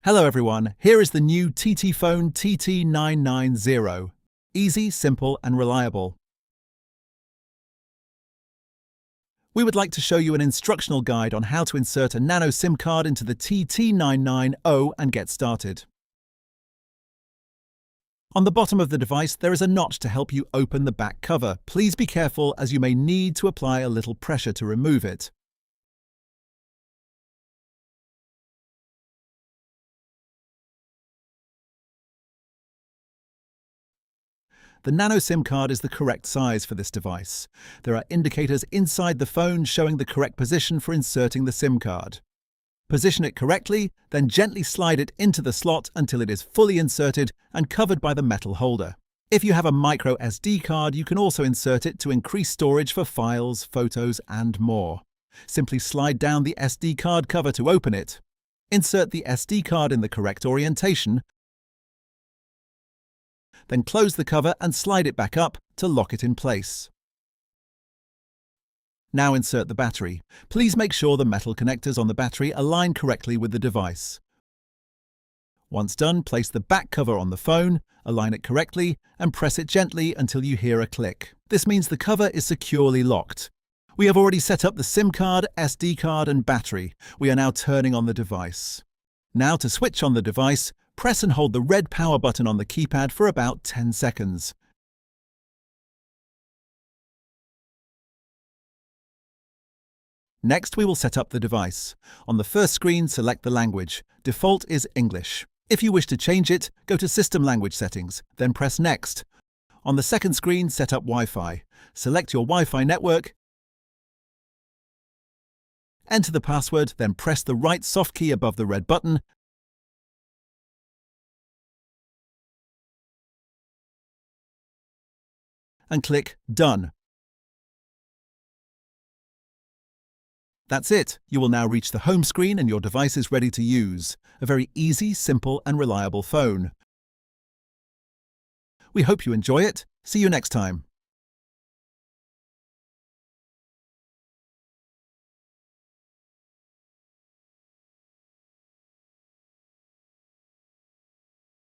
Hello everyone, here is the new TTfone TT990. Easy, simple and reliable. We would like to show you an instructional guide on how to insert a nano SIM card into the TT990 and get started. On the bottom of the device there is a notch to help you open the back cover. Please be careful as you may need to apply a little pressure to remove it. The nano SIM card is the correct size for this device. There are indicators inside the phone showing the correct position for inserting the SIM card. Position it correctly, then gently slide it into the slot until it is fully inserted and covered by the metal holder. If you have a microSD card, you can also insert it to increase storage for files, photos and more. Simply slide down the SD card cover to open it. Insert the SD card in the correct orientation, then close the cover and slide it back up to lock it in place. Now insert the battery. Please make sure the metal connectors on the battery align correctly with the device. Once done, place the back cover on the phone, align it correctly, and press it gently until you hear a click. This means the cover is securely locked. We have already set up the SIM card, SD card, and battery. We are now turning on the device. Now to switch on the device, press and hold the red power button on the keypad for about 10 seconds. Next, we will set up the device. On the first screen, select the language. Default is English. If you wish to change it, go to System Language Settings, then press Next. On the second screen, set up Wi-Fi. Select your Wi-Fi network, enter the password, then press the right soft key above the red button, and click Done. That's it. You will now reach the home screen and your device is ready to use. A very easy, simple and reliable phone. We hope you enjoy it. See you next time.